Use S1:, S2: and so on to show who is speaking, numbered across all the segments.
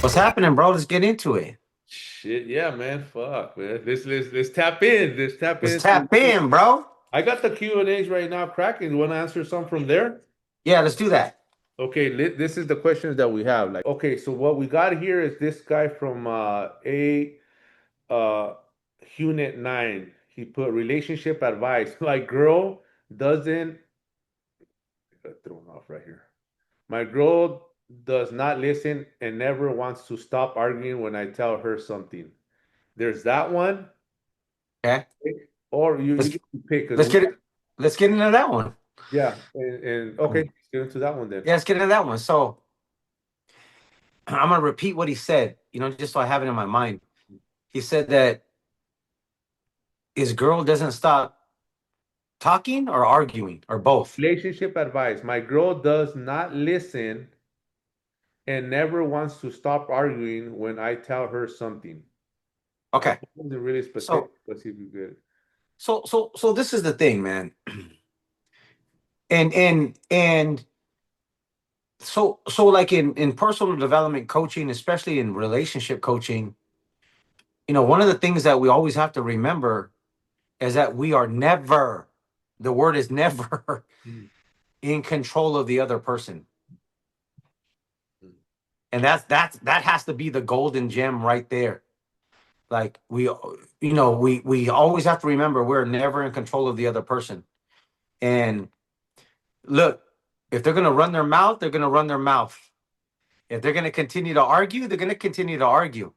S1: What's happening, bro? Let's get into it.
S2: Shit, yeah, man. Fuck, man. Let's tap in. Let's tap
S1: Let's
S2: into.
S1: tap in, bro.
S2: I got the Q&As right now cracking. You want to answer some from there?
S1: Yeah, let's do that.
S2: Okay, this is the questions that we have. Like, okay, so what we got here is this guy from A uh Unit 9. He put relationship advice. My girl doesn't got thrown off right here. My girl does not listen and never wants to stop arguing when I tell her something. There's that one.
S1: Okay.
S2: Or you
S1: Let's
S2: get to pick because
S1: let's
S2: we
S1: get it. Let's get into that one.
S2: yeah and okay, let's get into that one then.
S1: Yeah, let's get into that one. So I'm gonna repeat what he said, just so I have it in my mind. He said that his girl doesn't stop talking or arguing or both.
S2: Relationship advice. My girl does not listen and never wants to stop arguing when I tell her something. I
S1: Okay.
S2: wasn't really specific.
S1: So
S2: Let's see if you get it.
S1: so this is the thing, man. And so like in personal development coaching, especially in relationship coaching, one of the things that we always have to remember is that we are never, the word is never,
S2: Mm,
S1: in control of the other person.
S2: mm,
S1: And that has to be the golden gem right there. Like we always have to remember we're never in control of the other person. And look, if they're gonna run their mouth, they're gonna run their mouth. If they're gonna continue to argue, they're gonna continue to argue.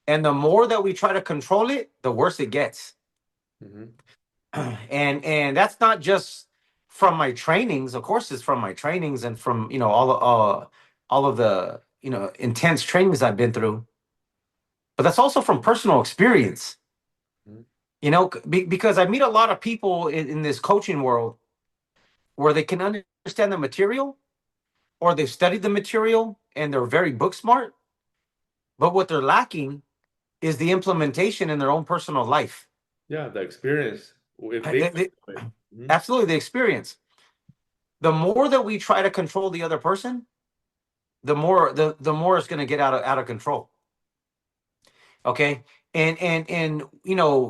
S1: And the more that we try to control it, the worse it gets.
S2: mhm.
S1: And that's not just from my trainings. Of course, it's from my trainings and from all of the intense trainings I've been through. But that's also from personal experience.
S2: Mhm.
S1: Because I meet a lot of people in this coaching world where they can understand the material or they've studied the material and they're very book smart, but what they're lacking is the implementation in their own personal life.
S2: Yeah, the experience. If they
S1: They- they-
S2: Mhm.
S1: Absolutely, the experience. The more that we try to control the other person, the more it's going to get out of control. Okay. And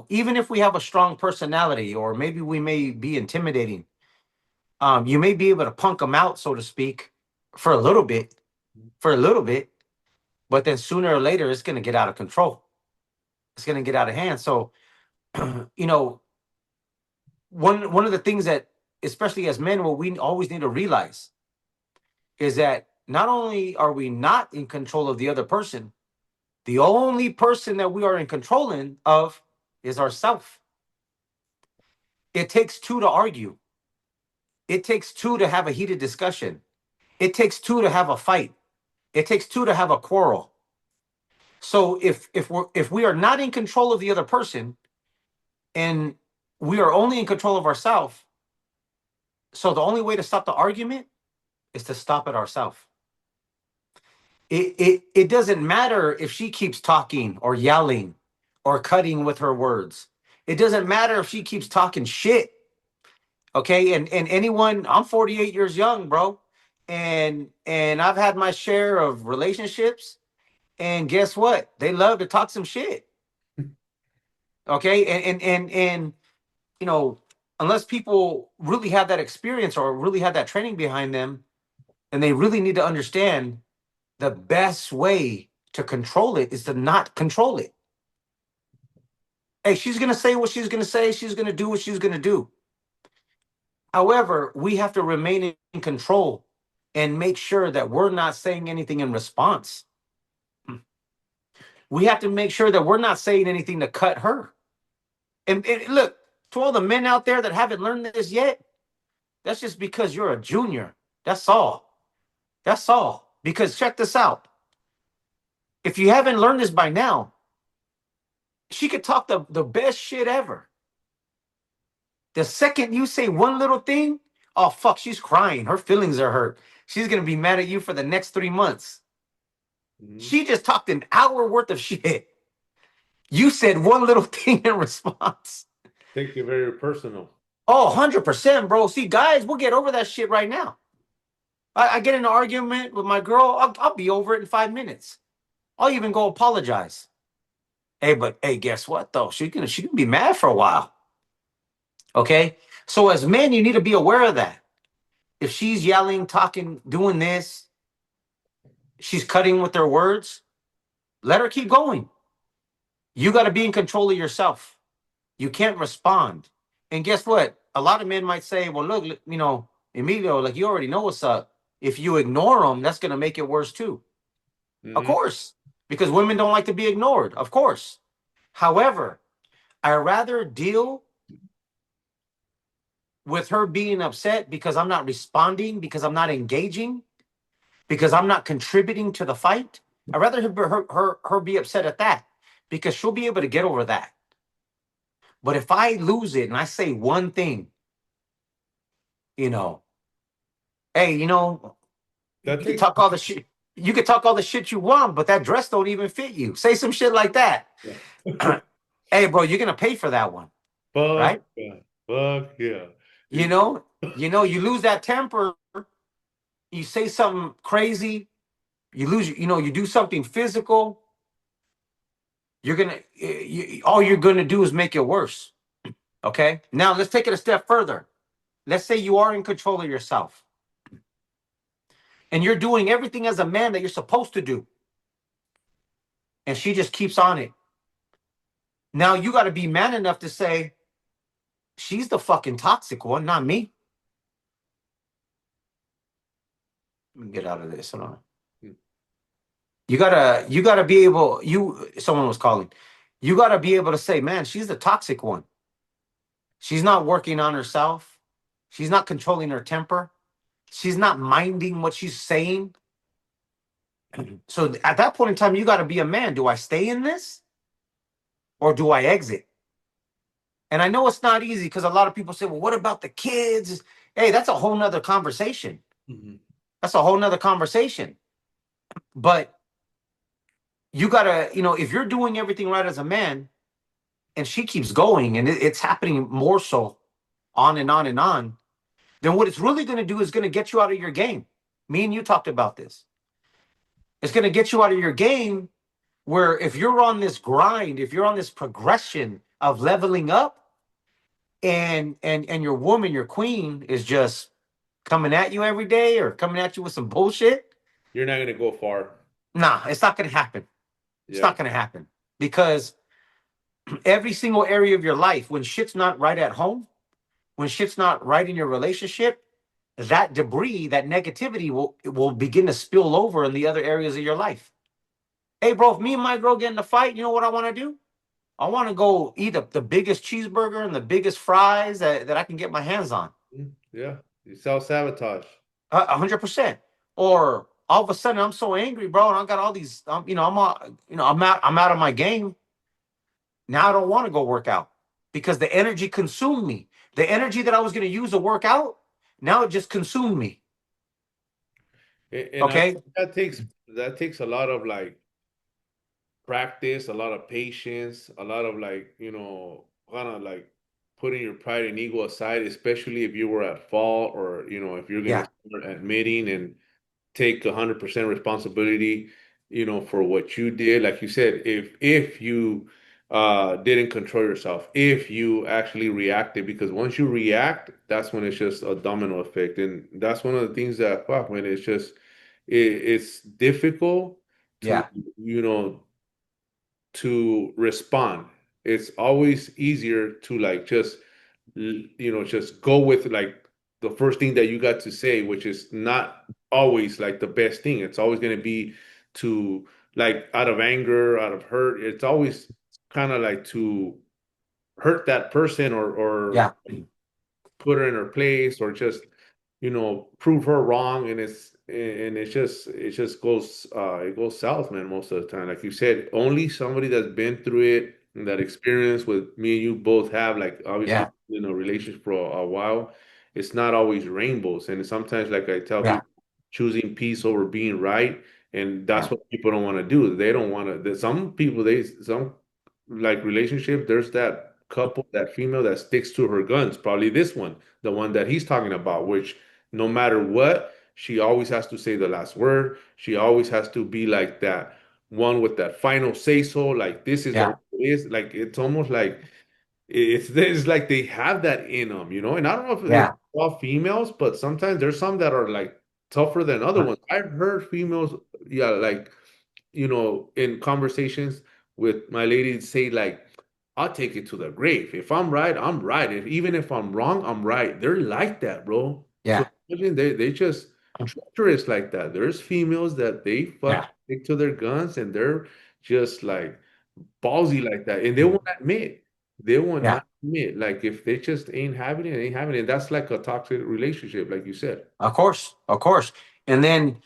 S1: even if we have a strong personality or maybe we may be intimidating, you may be able to punk them out, so to speak, for a little bit, for a little bit, but then sooner or later it's going to get out of control. It's going to get out of hand. So you know one of the things that, especially as men, what we always need to realize is that not only are we not in control of the other person, the only person that we are in control of is ourself. It takes two to argue. It takes two to have a heated discussion. It takes two to have a fight. It takes two to have a quarrel. So if we are not in control of the other person and we are only in control of ourselves, so the only way to stop the argument is to stop it ourselves. It doesn't matter if she keeps talking or yelling or cutting with her words. It doesn't matter if she keeps talking shit. Okay. And anyone, I'm 48 years young, bro. And I've had my share of relationships. And guess what? They love to talk some shit. Okay. And you know, unless people really have that experience or really have that training behind them, and they really need to understand the best way to control it is to not control it. Hey, she's going to say what she's going to say. She's going to do what she's going to do. However, we have to remain in control and make sure that we're not saying anything in response. We have to make sure that we're not saying anything to cut her. And look, to all the men out there that haven't learned this yet, that's just because you're a junior. That's all. That's all. Because check this out. If you haven't learned this by now, she could talk the best shit ever. The second you say one little thing, oh fuck, she's crying. Her feelings are hurt. She's gonna be mad at you for the next 3 months.
S2: Mhm.
S1: She just talked an hour worth of shit. You said one little thing in response.
S2: Take it very personal.
S1: Oh, 100%, bro. See, guys, we'll get over that shit right now. I get in an argument with my girl, I'll be over it in 5 minutes. I'll even go apologize. Hey, but hey, guess what though? She can be mad for a while. Okay. So as men, you need to be aware of that. If she's yelling, talking, doing this, she's cutting with her words, let her keep going. You got to be in control of yourself. You can't respond. And guess what? A lot of men might say, well, look, Emilio, like you already know what's up. If you ignore them, that's going to make it worse too. Of
S2: Hmm.
S1: course, because women don't like to be ignored. Of course. However, I rather deal with her being upset because I'm not responding, because I'm not engaging, because I'm not contributing to the fight. I'd rather her be upset at that because she'll be able to get over that. But if I lose it and I say one thing, you know, hey,
S2: That
S1: you can
S2: takes.
S1: talk all the shit. You can talk all the shit you want, but that dress don't even fit you. Say some shit like that. Hey, bro, you're gonna pay for that one,
S2: Fuck
S1: right?
S2: yeah. Fuck yeah.
S1: You know, you lose that temper. You say something crazy. You lose. You do something physical. All you're gonna do is make it worse. Okay. Now let's take it a step further. Let's say you are in control of yourself and you're doing everything as a man that you're supposed to do, and she just keeps on it. Now you got to be man enough to say, she's the fucking toxic one, not me. Let me get out of this. Hold on. You gotta be able, someone was calling. You gotta be able to say, man, she's the toxic one. She's not working on herself. She's not controlling her temper. She's not minding what she's saying. So at that point in time, you got to be a man. Do I stay in this or do I exit? And I know it's not easy because a lot of people say, well, what about the kids? Hey, that's a whole nother conversation.
S2: Mhm.
S1: That's a whole nother conversation. But you got to, if you're doing everything right as a man and she keeps going and it's happening more so on and on and on, then what it's really going to do is going to get you out of your game. Me and you talked about this. It's going to get you out of your game where if you're on this grind, if you're on this progression of leveling up, and your woman, your queen, is just coming at you every day or coming at you with some bullshit,
S2: You're not gonna go far.
S1: nah, it's not gonna happen. It's
S2: Yeah.
S1: not gonna happen because every single area of your life, when shit's not right at home, when shit's not right in your relationship, that debris, that negativity will begin to spill over in the other areas of your life. Hey, bro, if me and my girl get in a fight, you know what I want to do? I want to go eat the biggest cheeseburger and the biggest fries that I can get my hands on.
S2: Yeah. You self-sabotage.
S1: 100%. Or all of a sudden I'm so angry, bro, and I got all these, I'm out of my game. Now I don't want to go work out because the energy consumed me. The energy that I was going to use to work out, now it just consumed me.
S2: And I
S1: Okay.
S2: think that takes a lot of like practice, a lot of patience, a lot of like, kind of like putting your pride and ego aside, especially if you were at fault or, if you're gonna
S1: Yeah.
S2: start admitting and take 100% responsibility, for what you did. Like you said, if you didn't control yourself, if you actually reacted, because once you react, that's when it's just a domino effect, and that's one of the things that fuck, man, it's just it's difficult to
S1: Yeah.
S2: you know to respond. It's always easier to like just just go with like the first thing that you got to say, which is not always like the best thing. It's always going to be to like out of anger, out of hurt. It's always kind of like to hurt that person or
S1: Yeah.
S2: put her in her place or just prove her wrong, and it just goes south, man, most of the time. Like you said, only somebody that's been through it and that experience with me and you both have, like, obviously,
S1: Yeah.
S2: relationship for a while. It's not always rainbows, and sometimes, like I tell
S1: Yeah.
S2: people, choosing peace over being right. And that's
S1: Yeah.
S2: what people don't want to do. They don't want to. Some people, some like relationship, there's that couple, that female that sticks to her guns. Probably this one, the one that he's talking about, which no matter what, she always has to say the last word. She always has to be like that one with that final say so. Like this is the
S1: Yeah.
S2: way it is. Like it's almost like it's like they have that in them, you know. And I don't know if it's
S1: Yeah.
S2: all females, but sometimes there's some that are like tougher than other ones. I've heard females, yeah, like you know, in conversations with my lady say like, I'll take it to the grave. If I'm right, I'm right. If even if I'm wrong, I'm right. They're like that, bro. So
S1: Yeah.
S2: imagine they just treacherous like that. There's females that they fucking
S1: Yeah.
S2: stick to their guns and they're just like ballsy like that. And they won't admit. They will
S1: Yeah.
S2: not admit. Like if they just ain't having it, ain't having it. That's like a toxic relationship, like you said.
S1: Of course. Of course. And then,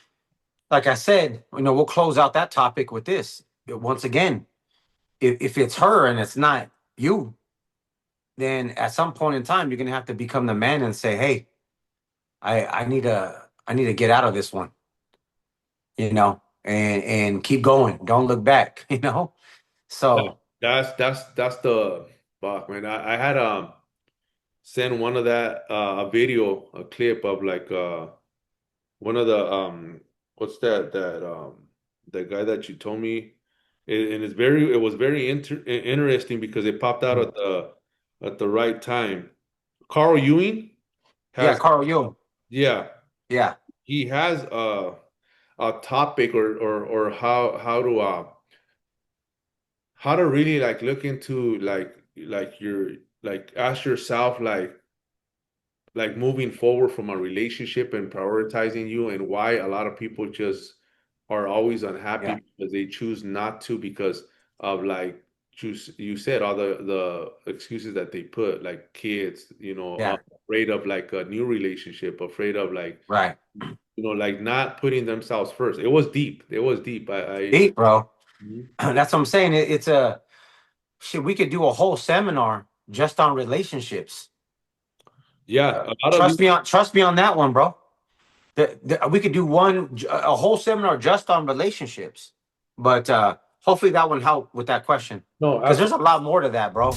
S1: like I said, we'll close out that topic with this. Once again, if it's her and it's not you, then at some point in time, you're gonna have to become the man and say, "Hey, I need to get out of this one," and keep going. Don't look back,
S2: Yeah,
S1: So
S2: that's the fuck, man. I had send one of that a video, a clip of like one of the what's that the guy that you told me, and it was very interesting because it popped out at the right time. Carl Ewing
S1: yeah,
S2: has,
S1: Carl Jung.
S2: yeah,
S1: Yeah,
S2: he has a topic or how to really like look into like your like ask yourself like moving forward from a relationship and prioritizing you and why a lot of people just are always unhappy
S1: yeah,
S2: because they choose not to because of like choose you said all the excuses that they put like kids, you know,
S1: yeah.
S2: afraid of like a new relationship, afraid of like
S1: Right.
S2: you know like not putting themselves first. It was deep. It was deep. I
S1: Deep, bro.
S2: Mhm.
S1: That's what I'm saying. It's a shit. We could do a whole seminar just on relationships.
S2: Yeah, a lot of
S1: Trust
S2: these
S1: me on that one, bro. We could do a whole seminar just on relationships, but hopefully that one helped with that question
S2: no,
S1: because there's
S2: absolutely.
S1: a lot more to that, bro.